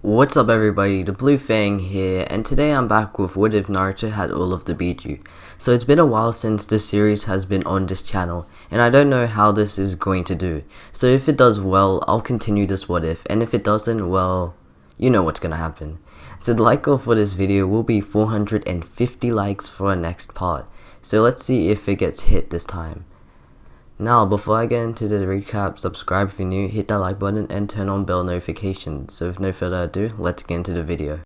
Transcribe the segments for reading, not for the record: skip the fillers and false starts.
What's up everybody, the Blue Fang here, and today I'm back with what if Naruto had all of the Bijuu. So it's been a while since this series has been on this channel, and I don't know how this is going to do. So if it does well, I'll continue this what if, and if it doesn't, well, you know what's gonna happen. So the like goal for this video will be 450 likes for our next part. So let's see if it gets hit this time. Now, before I get into the recap, subscribe if you're new, hit that like button, and turn on bell notifications. So with no further ado, let's get into the video.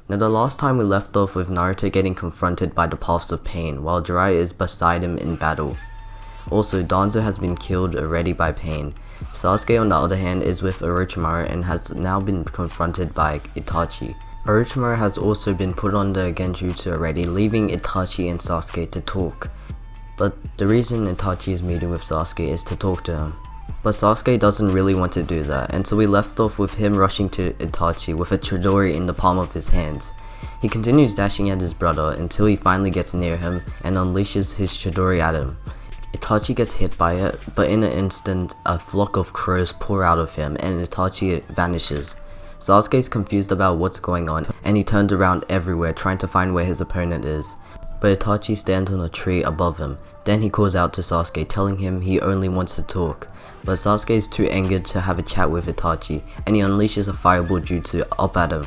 Now the last time we left off with Naruto getting confronted by the paths of pain while Jiraiya is beside him in battle. Also, Danzo has been killed already by pain. Sasuke on the other hand is with Orochimaru and has now been confronted by Itachi. Orochimaru has also been put on the Genjutsu already, leaving Itachi and Sasuke to talk. But the reason Itachi is meeting with Sasuke is to talk to him. But Sasuke doesn't really want to do that, and so we left off with him rushing to Itachi with a Chidori in the palm of his hands. He continues dashing at his brother until he finally gets near him and unleashes his Chidori at him. Itachi gets hit by it, but in an instant a flock of crows pour out of him and Itachi vanishes. Sasuke is confused about what's going on and he turns around everywhere trying to find where his opponent is. But Itachi stands on a tree above him. Then he calls out to Sasuke, telling him he only wants to talk. But Sasuke is too angered to have a chat with Itachi, and he unleashes a fireball jutsu up at him.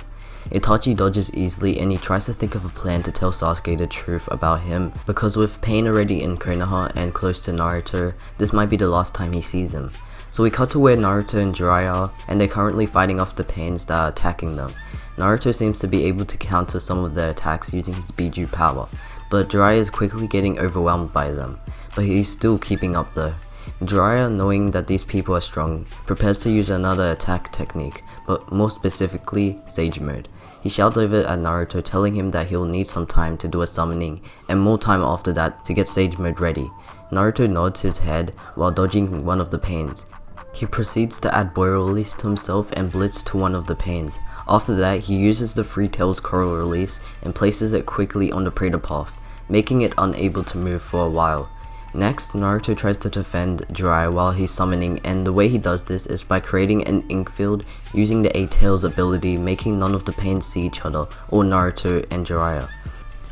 Itachi dodges easily and he tries to think of a plan to tell Sasuke the truth about him, because with pain already in Konoha and close to Naruto, this might be the last time he sees him. So we cut to where Naruto and Jiraiya are, and they're currently fighting off the pains that are attacking them. Naruto seems to be able to counter some of their attacks using his Bijuu power, but Jiraiya is quickly getting overwhelmed by them, but he's still keeping up though. Jiraiya, knowing that these people are strong, prepares to use another attack technique, but more specifically, Sage Mode. He shouts over at Naruto, telling him that he'll need some time to do a summoning, and more time after that to get Sage Mode ready. Naruto nods his head while dodging one of the pains. He proceeds to add Boil Release to himself and Blitz to one of the pains. After that, he uses the Three Tails Coral Release and places it quickly on the Predator path, making it unable to move for a while. Next, Naruto tries to defend Jiraiya while he's summoning, and the way he does this is by creating an ink field using the Eight Tails ability, making none of the pains see each other, or Naruto and Jiraiya.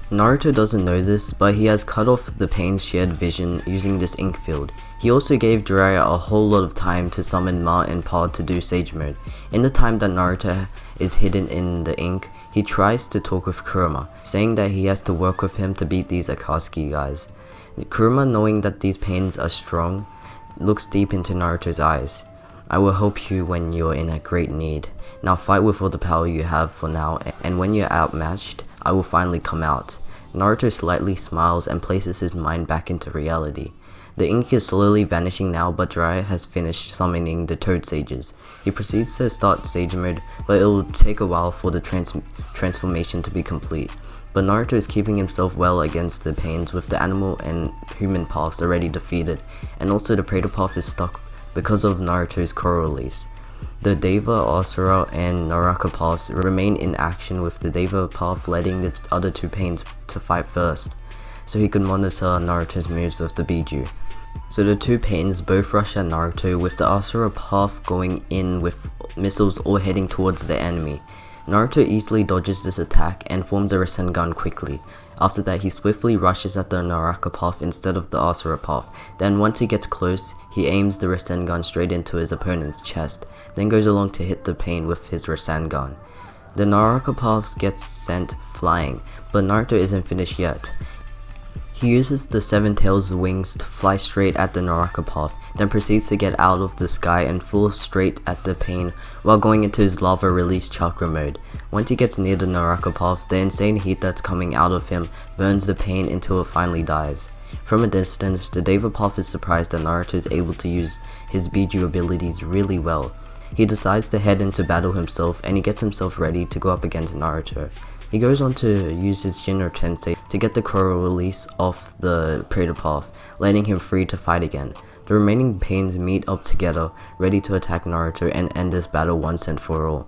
Naruto doesn't know this, but he has cut off the pain's shared vision using this ink field. He also gave Jiraiya a whole lot of time to summon Ma and Pa to do Sage Mode. In the time that Naruto is hidden in the ink, he tries to talk with Kurama, saying that he has to work with him to beat these Akatsuki guys. Kurama, knowing that these pains are strong, looks deep into Naruto's eyes. I will help you when you're in a great need. Now fight with all the power you have for now, and when you're outmatched, I will finally come out. Naruto slightly smiles and places his mind back into reality. The ink is slowly vanishing now, but Jiraiya has finished summoning the Toad Sages. He proceeds to start Sage Mode, but it will take a while for the transformation to be complete. But Naruto is keeping himself well against the pains with the animal and human paths already defeated, and also the Predator path is stuck because of Naruto's Coral Release. The Deva, Asura, and Naraka paths remain in action, with the Deva path letting the other two pains to fight first, so he could monitor Naruto's moves with the Bijuu. So the two pains both rush at Naruto, with the Asura path going in with missiles all heading towards the enemy. Naruto easily dodges this attack and forms a Rasengan quickly. After that, he swiftly rushes at the Naraka path instead of the Asura path. Then once he gets close, he aims the Rasengan straight into his opponent's chest, then goes along to hit the pain with his Rasengan. The Naraka path gets sent flying, but Naruto isn't finished yet. He uses the Seven Tails wings to fly straight at the Naraka path, then proceeds to get out of the sky and fall straight at the pain while going into his lava release chakra mode. Once he gets near the Naraka path, the insane heat that's coming out of him burns the pain until it finally dies. From a distance, the Deva path is surprised that Naruto is able to use his Bijuu abilities really well. He decides to head into battle himself, and he gets himself ready to go up against Naruto. He goes on to use his Jinro Tensei to get the Coral Release off the Predator path, letting him free to fight again. The remaining Pains meet up together, ready to attack Naruto and end this battle once and for all.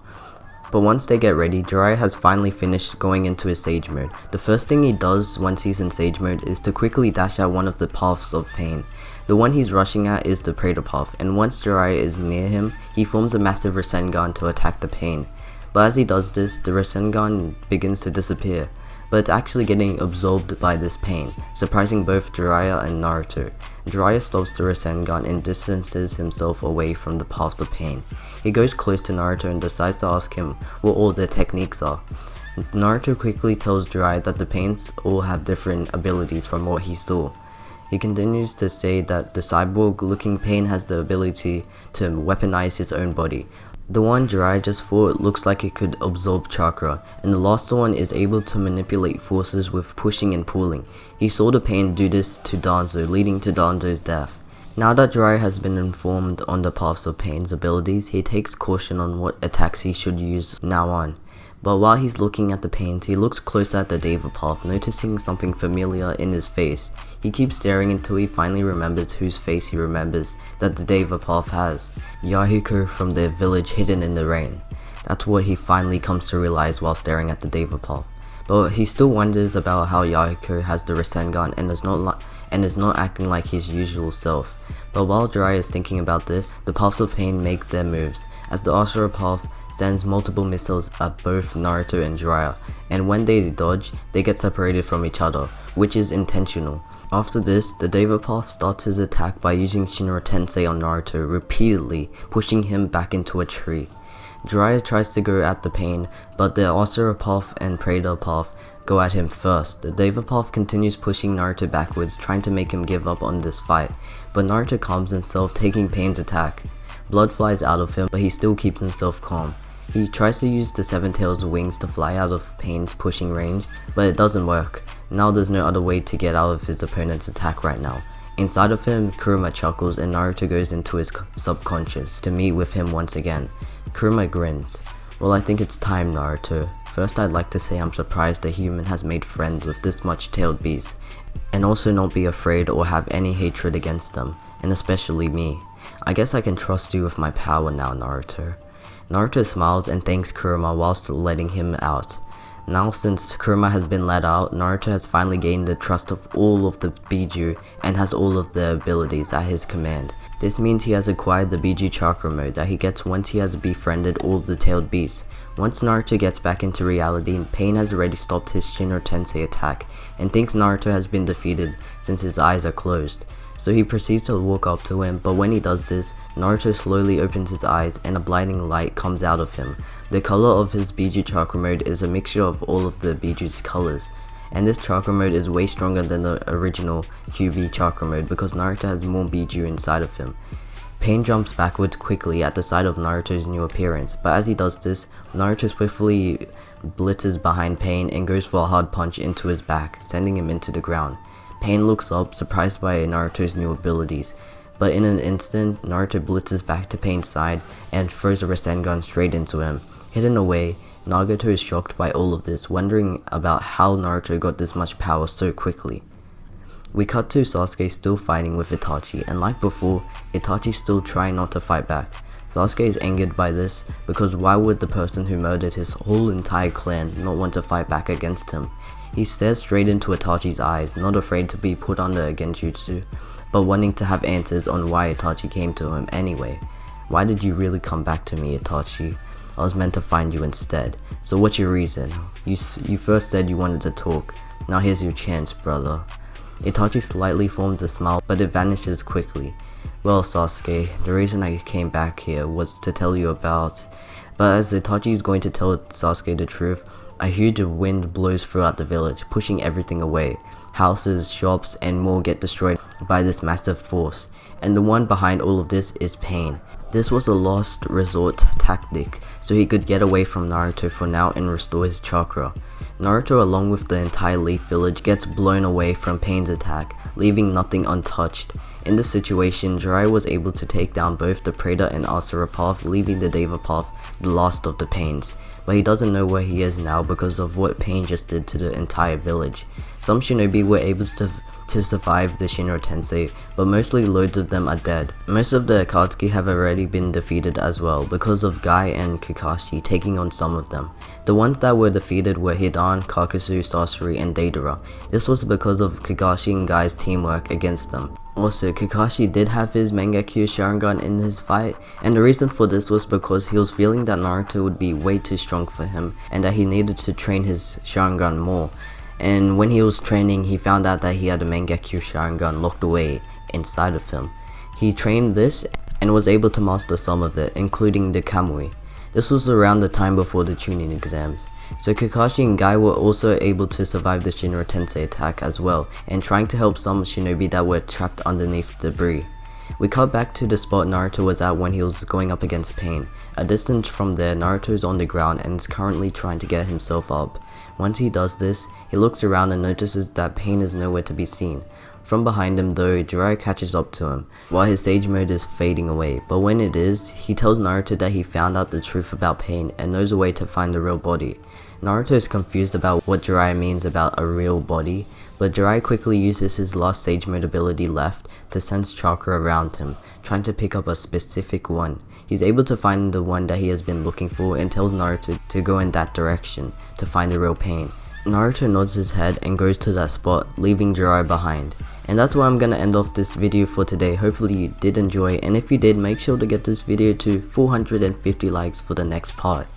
But once they get ready, Jiraiya has finally finished going into his Sage mode. The first thing he does once he's in Sage mode is to quickly dash at one of the paths of pain. The one he's rushing at is the Praetor path, and once Jiraiya is near him, he forms a massive Rasengan to attack the pain. But as he does this, the Rasengan begins to disappear, but it's actually getting absorbed by this pain, surprising both Jiraiya and Naruto. Jiraiya stops the Rasengan and distances himself away from the paths of pain. He goes close to Naruto and decides to ask him what all their techniques are. Naruto quickly tells Jiraiya that the pains all have different abilities from what he saw. He continues to say that the cyborg-looking pain has the ability to weaponize his own body. The one Jiraiya just fought looks like it could absorb chakra, and the last one is able to manipulate forces with pushing and pulling. He saw the pain do this to Danzo, leading to Danzo's death. Now that Jiraiya has been informed on the paths of pain's abilities, he takes caution on what attacks he should use now on. But while he's looking at the pains, he looks closer at the Deva path, noticing something familiar in his face. He keeps staring until he finally remembers whose face he remembers that the Deva path has. Yahiko from their village hidden in the rain. That's what he finally comes to realize while staring at the Deva path. But he still wonders about how Yahiko has the Rasengan and is not acting like his usual self. But while Jiraiya is thinking about this, the paths of pain make their moves, as the Asura path sends multiple missiles at both Naruto and Jiraiya, and when they dodge, they get separated from each other, which is intentional. After this, the Deva path starts his attack by using Shinra Tensei on Naruto repeatedly, pushing him back into a tree. Jiraiya tries to go at the pain, but the Asura path and Praetor path go at him first. The Deva path continues pushing Naruto backwards, trying to make him give up on this fight, but Naruto calms himself, taking Pain's attack. Blood flies out of him, but he still keeps himself calm. He tries to use the Seven Tails wings to fly out of Pain's pushing range, but it doesn't work. Now there's no other way to get out of his opponent's attack right now. Inside of him, Kurama chuckles and Naruto goes into his subconscious to meet with him once again. Kurama grins. Well, I think it's time, Naruto. First, I'd like to say I'm surprised a human has made friends with this much tailed beast, and also not be afraid or have any hatred against them, and especially me. I guess I can trust you with my power now, Naruto. Naruto smiles and thanks Kurama whilst letting him out. Now since Kurama has been let out, Naruto has finally gained the trust of all of the Bijuu and has all of their abilities at his command. This means he has acquired the Bijuu Chakra mode that he gets once he has befriended all the tailed beasts. Once Naruto gets back into reality, Pain has already stopped his Shinra Tensei attack and thinks Naruto has been defeated since his eyes are closed. So he proceeds to walk up to him, but when he does this, Naruto slowly opens his eyes and a blinding light comes out of him. The color of his Bijuu Chakra mode is a mixture of all of the Bijuu's colors, and this Chakra mode is way stronger than the original QB Chakra mode because Naruto has more Bijuu inside of him. Pain jumps backwards quickly at the sight of Naruto's new appearance, but as he does this, Naruto swiftly blitzes behind Pain and goes for a hard punch into his back, sending him into the ground. Pain looks up, surprised by Naruto's new abilities, but in an instant, Naruto blitzes back to Pain's side and throws a Rasengan straight into him. Hidden away, Nagato is shocked by all of this, wondering about how Naruto got this much power so quickly. We cut to Sasuke still fighting with Itachi, and like before, Itachi's still trying not to fight back. Sasuke is angered by this, because why would the person who murdered his whole entire clan not want to fight back against him? He stares straight into Itachi's eyes, not afraid to be put under a genjutsu, but wanting to have answers on why Itachi came to him anyway. Why did you really come back to me, Itachi? I was meant to find you instead. So what's your reason? You first said you wanted to talk. Now here's your chance, brother. Itachi slightly forms a smile, but it vanishes quickly. Well, Sasuke, the reason I came back here was to tell you about... But as Itachi is going to tell Sasuke the truth, a huge wind blows throughout the village, pushing everything away. Houses, shops, and more get destroyed by this massive force. And the one behind all of this is Pain. This was a last resort tactic, so he could get away from Naruto for now and restore his chakra. Naruto along with the entire Leaf Village gets blown away from Pain's attack, leaving nothing untouched. In this situation, Jiraiya was able to take down both the Praetor and Asura path, leaving the Deva path the last of the Pains. But he doesn't know where he is now because of what Pain just did to the entire village. Some shinobi were able to to survive the Shinra Tensei, but mostly loads of them are dead. Most of the Akatsuki have already been defeated as well because of Guy and Kakashi taking on some of them. The ones that were defeated were Hidan, Kakasu, Sasori, and Deidara. This was because of Kakashi and Guy's teamwork against them. Also, Kakashi did have his Mangekyo Sharingan in his fight, and the reason for this was because he was feeling that Naruto would be way too strong for him and that he needed to train his Sharingan more. And when he was training, he found out that he had a Mangekyo Sharingan locked away inside of him. He trained this and was able to master some of it, including the Kamui. This was around the time before the Chunin exams. So Kakashi and Guy were also able to survive the Shinra Tensei attack as well, and trying to help some shinobi that were trapped underneath debris. We cut back to the spot Naruto was at when he was going up against Pain. A distance from there, Naruto is on the ground and is currently trying to get himself up. Once he does this, he looks around and notices that Pain is nowhere to be seen. From behind him though, Jiraiya catches up to him, while his sage mode is fading away, but when it is, he tells Naruto that he found out the truth about Pain and knows a way to find the real body. Naruto is confused about what Jiraiya means about a real body, but Jiraiya quickly uses his last sage mode ability left to sense chakra around him, trying to pick up a specific one. He's able to find the one that he has been looking for and tells Naruto to go in that direction to find the real Pain. Naruto nods his head and goes to that spot, leaving Jiraiya behind. And that's where I'm gonna end off this video for today. Hopefully you did enjoy, and if you did, make sure to get this video to 450 likes for the next part.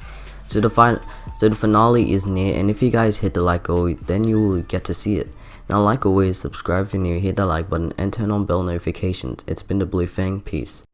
So the finale is near, and if you guys hit the like goal, then you will get to see it. Now, like always, subscribe if you're new, hit that like button, and turn on bell notifications. It's been the Blue Fang, peace.